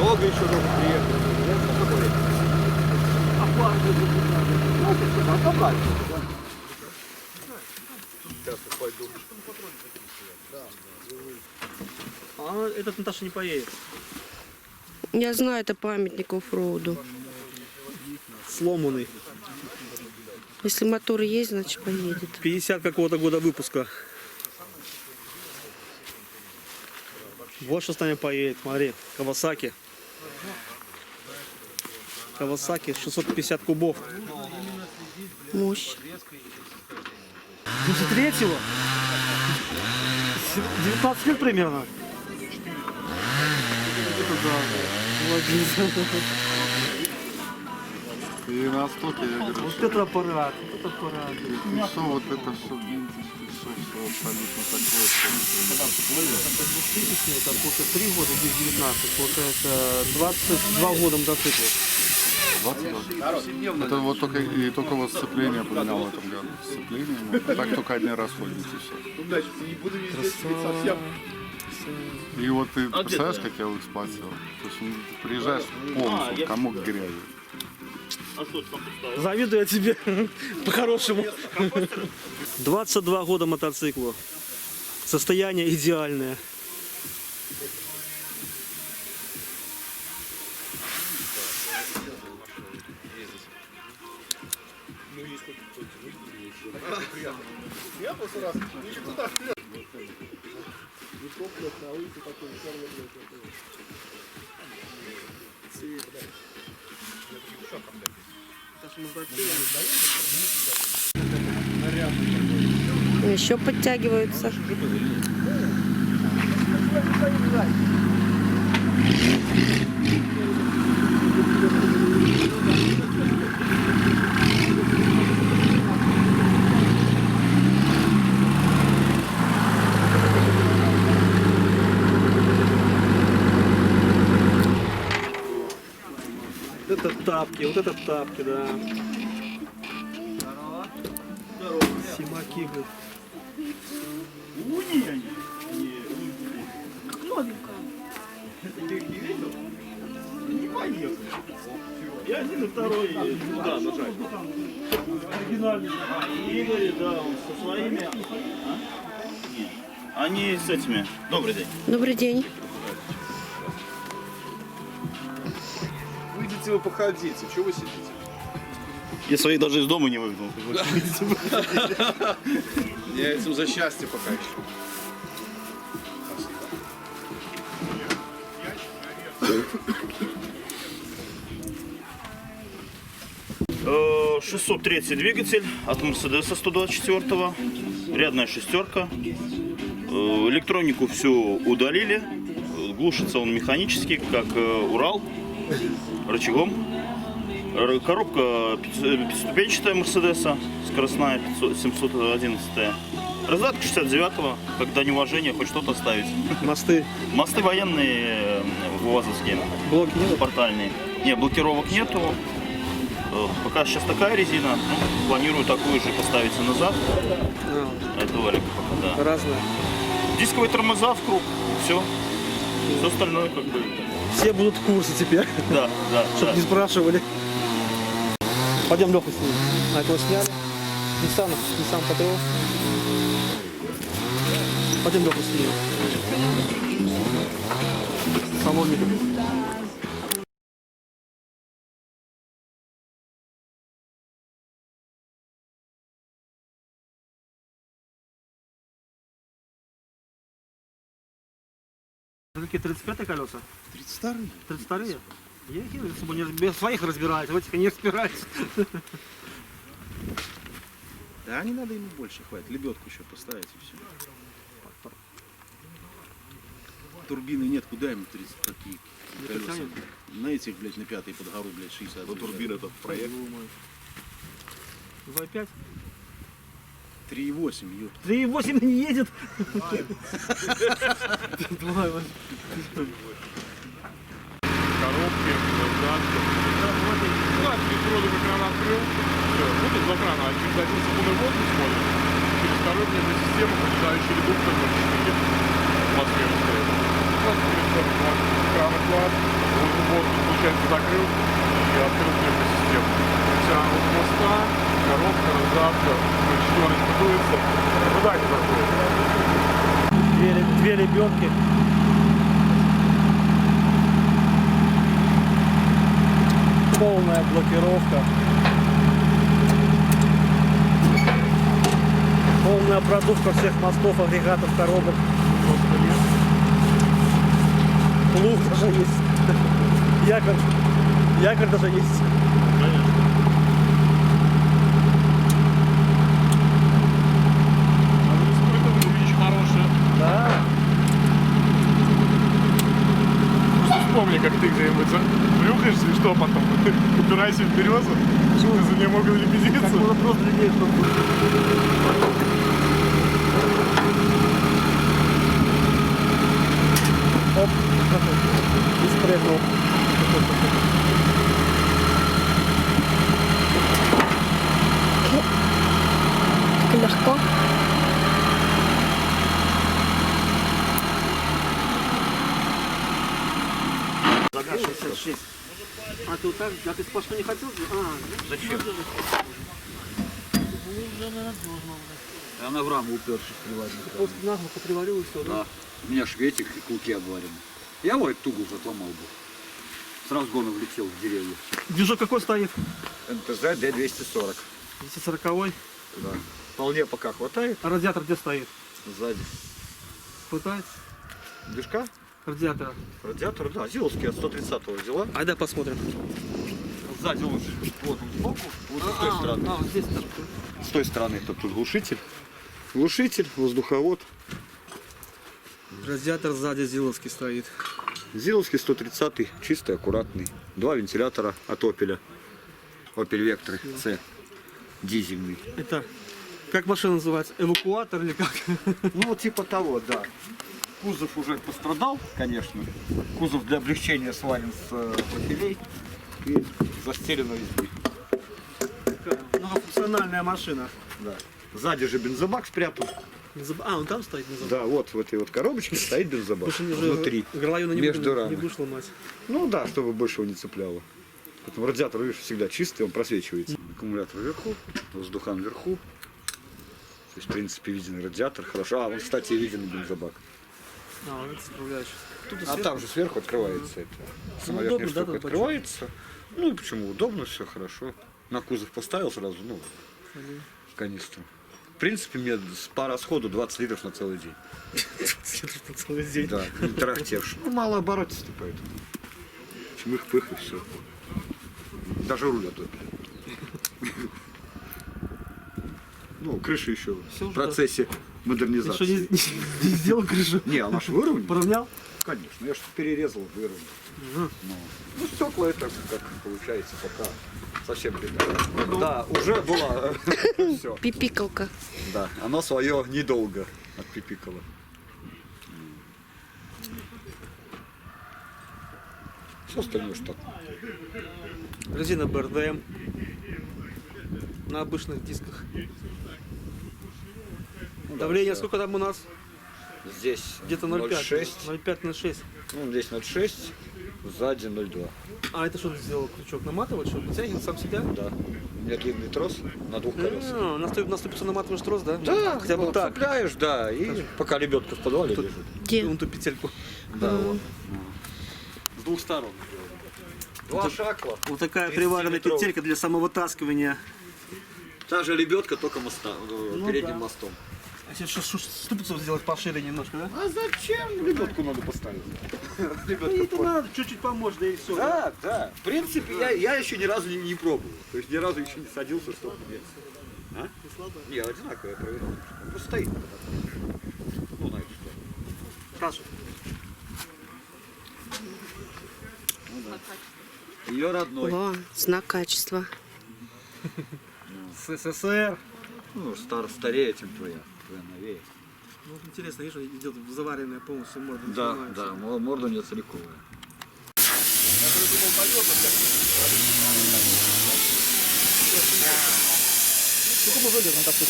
Долго еще должен приехать. Сейчас я пойду. А этот Наташа не поедет. Я знаю, это памятник оффроуду. Сломанный. Если мотор есть, значит поедет. 50 какого-то года выпуска. Вот что с нами поедет, смотри, Кавасаки. Кавасаки 650 кубов. Мощь. 73-го? 19 лет примерно. Это да, молодец. И на стоке, я говорю, Вот это аппарат, вот это аппарат. и что вот это все винтаж, и что абсолютно такое. 2000, это получается 3 года, здесь 19, получается 22 года мотоцикла. 22. Это вот только вот сцепление поменял в этом году. Сцепление, ну, так только один раз ходите все. И вот ты представляешь, как я его эксплуатировал? То есть приезжаешь полностью, комок грязи. Завидую я тебе, по-хорошему. 22 года мотоциклу. Состояние идеальное. Я после раз не туда вперед. Еще подтягиваются. Вот это тапки, да. Симаки, блядь. Я один и второй туда нажать. Оригинальный. Игорь, да, он со своими. Нет. Они с этими. Добрый день. Добрый день. Выйдите вы походите, что вы сидите? Я своих даже из дома не выгнал. Я этим за счастье пока еще. Э, 603 двигатель от Мерседеса 124-го. Рядная шестерка. Электронику всю удалили. Глушится он механически, как Урал, рычагом. Коробка пятиступенчатая Мерседеса, скоростная 711. Раздатка 69-го, когда неуважение, хоть что-то оставить. Мосты. Мосты военные, ВАЗовские, Блоки нет? портальные. Не, блокировок нету. Пока сейчас такая резина, ну, планирую такую же поставить и назад. Это валик пока, да. Разные. Дисковые тормоза в круг, все. Все остальное как бы. Все будут в курсе теперь, Да, да, чтобы да. не спрашивали. Пойдем Леху снимем. А этого сняли. Nissan Patrol. Пойдем Леху снимем. Салонник. Какие 35-е колеса? 32-й. 32-е? Я их с собой не разбираюсь. Своих разбираюсь, в этих я не разбираюсь. Да, не надо ему больше, хватит. Лебедку еще поставить и все. Турбины нет, куда ему 30 такие колеса? На этих, блядь, на пятый под гору, блядь, 60. Вот турбина этот проект. 2.5? 3,8, ёпта. 3.8 не едет. Коробки, задатки. Задатки вроде бы кран открыл. Все, вот два крана. Через один секундный воздух смотрит. Через второй внешняя система, попадающая редуктор 0,4 атмосферы стоит. Кран класс, воздух получается, закрыл и открыл систему. Вся вот моста, коробка, раздатка, четверочка дуется. Туда не заходит. Две лебедки. Полная блокировка. Полная продувка всех мостов, агрегатов, коробок. Плуг даже есть. Якорь даже есть. Да. Просто вспомни, как ты где-нибудь брюхаешься и что потом? Упирайся в березу, что ты за нее мог лебедиться. Как можно просто людей Оп. И спрыгнул. Так легко. Загад 66. А ты вот так? А ты сплошно не хотел? Зачем? Я на враму упершись приводил. Просто наглухо приварил и все, да? Да. У меня шветик и клыки обварены. Я вот тугу отломал бы. С разгона влетел в деревья. Движок какой стоит? НТЗ Д240. 240-й. Да. Вполне пока хватает. А радиатор где стоит? Сзади. Хватает? Движка? Радиатора. Радиатор, да. Зиловский от 130-го взяла. Айда посмотрим. Сзади он вот он сбоку, вот с той стороны. Вот здесь тоже. С той стороны это тут глушитель. Глушитель, воздуховод. Радиатор сзади Зиловский стоит. Зиловский 130-й, чистый, аккуратный. Два вентилятора от Опеля. Opel Vectra C. Дизельный. Это, как машина называется? Эвакуатор или как? Ну вот типа того, да. Кузов уже пострадал, конечно. Кузов для облегчения сварен с профилей и застелен везде. Многофункциональная машина. Да. Сзади же бензобак спрятан. А, он там стоит внизу? Да, вот в этой вот коробочке стоит бензобак. Внутри. Горловину Между не рами. будешь ломать. Ну да, чтобы больше его не цепляло. Поэтому радиатор, видишь, всегда чистый, он просвечивается. Аккумулятор вверху, воздухан вверху. То есть, в принципе, виден радиатор. Хорошо. А, вон, кстати, виден бензобак. А, вот это справляешь. Тут А там же сверху открывается это. Самая верхняя удобно, да, штука там открывается. Ну и почему? Удобно, все хорошо. На кузов поставил сразу, ну, канистру. В принципе, мне по расходу 20 литров на целый день. целый день. Да, не тарахтевший. Ну, мало оборотистый поэтому. Чмых-пых и все. Даже руль отопили. Ну, крыша еще в процессе Ты что, модернизации. не сделал крышу? Не, она же выровнена. Поравнял? Конечно, я что перерезал, выровнял. Ну, стекла это как получается пока совсем беда. Да, уже была. Все. Пипикалка. Да, оно свое недолго отпипикало. Все остальное что? Резина БРДМ. На обычных дисках. Давление сколько там у нас? Здесь Где-то 0,5. 0,6. 0,5-0,6. Ну, здесь 0,6, сзади 0,2. А это что ты сделал? Крючок наматывать, что вытягивает сам себя? Да. У меня длинный трос на двух колесах. На ступицу наматываешь трос, да? Да, хотя бы так. цепляешь, да, и пока лебедка в подвале лежит. Где? Вон ту петельку. Да, вот. С двух сторон. Два шакла. Вот такая приваренная 30-метровый. петелька для самовытаскивания. Та же лебедка, только передним да. мостом. А сейчас ступицу сделать пошире немножко, да? А зачем? Лебедку надо поставить. И это надо, чуть-чуть помочь, да и все. Да, да. В принципе, я еще ни разу не пробовал. То есть ни разу еще не садился, чтобы нет. А? Не, одинаково я проверял. Он просто стоит. Ну, на эту сторону. Хорошо. Ее родной. О, знак качества. СССР. Ну, старее, чем твоя. Твоя новее. Ну, вот интересно, видишь, идет заваренная полностью морда. не Да, снимается. да, морда у нее целиковая. Сколько мы вылезем так тут?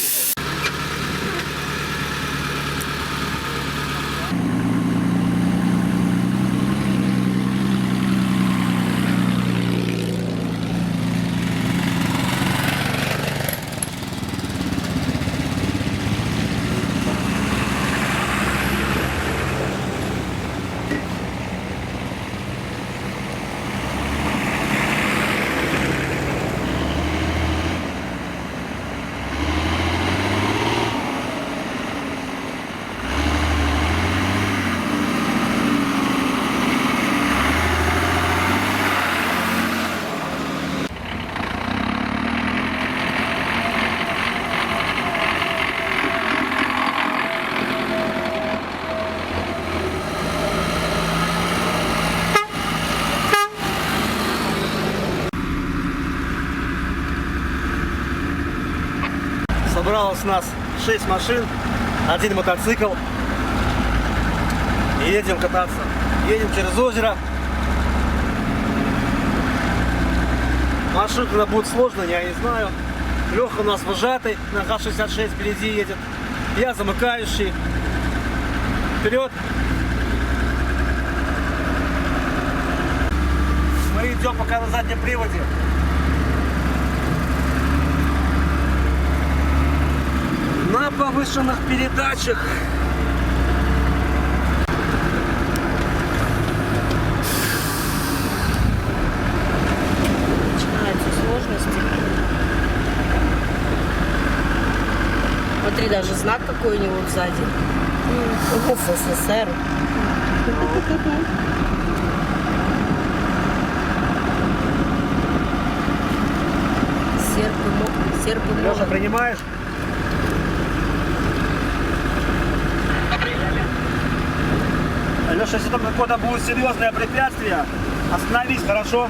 собралось нас 6 машин, 1 мотоцикл. И едем кататься. Едем через озеро. Маршрут будет сложный, я не знаю. Леха у нас вожатый, на Х-66 впереди едет. Я замыкающий. Вперед! Мы идем пока на заднем приводе. На повышенных передачах. Начинаются сложности. Смотри, даже знак какой у него сзади. СССР. Серп и Леша, молот. принимаешь? Леша, если там какое-то будет серьезное препятствие, остановись, хорошо?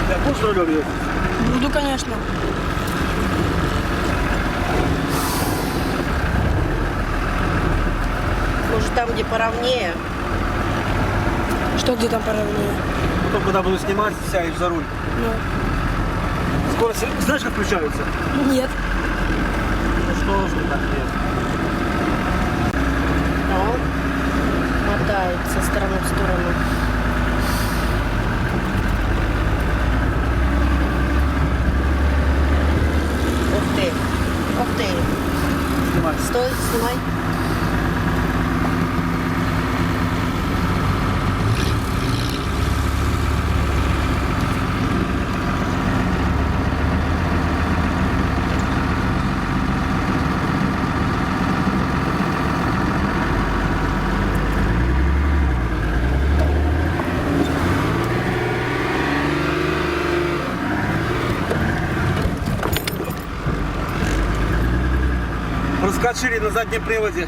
Ты будешь рулем ездить? Буду, конечно. Может, там, где поровнее. Что где там поровнее? Потом, когда буду снимать, сядешь за руль. Ну, Скорость, знаешь, как включаются? нет. Ну что ж ты так нет? А он мотает со стороны в сторону. Ух ты. Ух ты. Снимай. Стой, снимай. Проскочили на заднем приводе.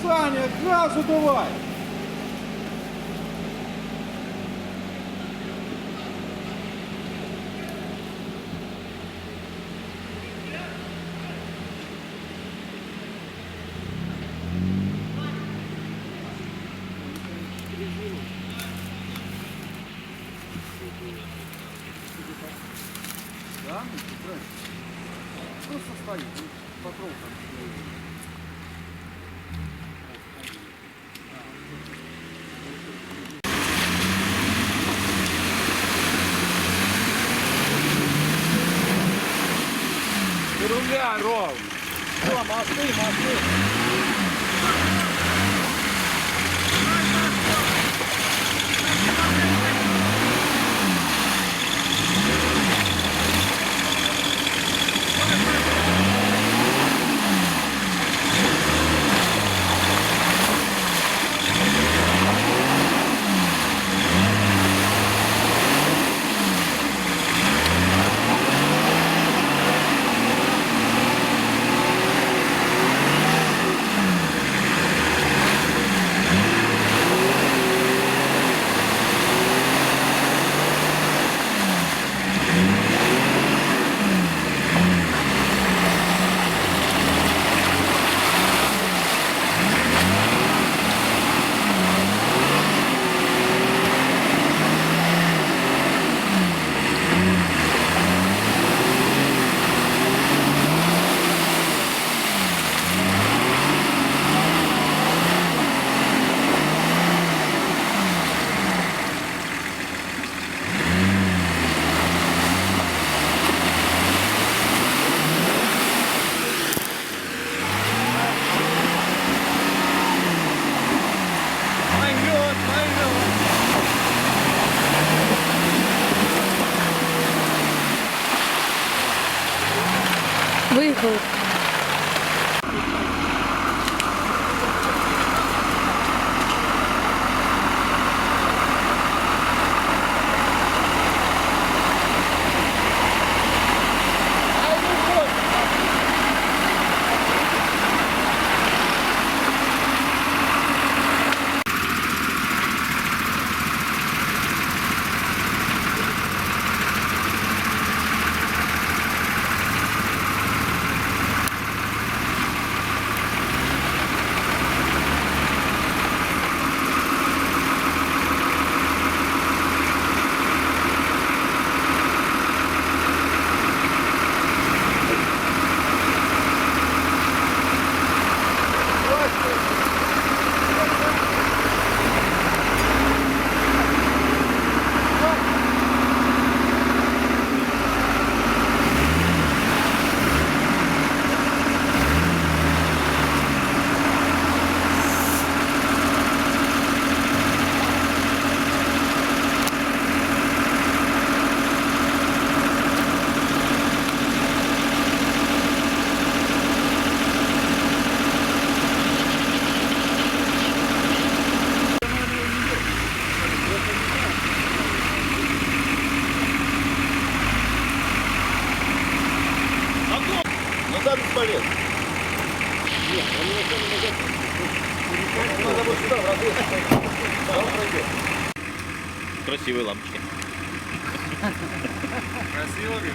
Саня, газу давай! Да? Просто стоит, патрон там. нельзя, Ром. Выехал. Красивые лампочки. Красиво, говорю.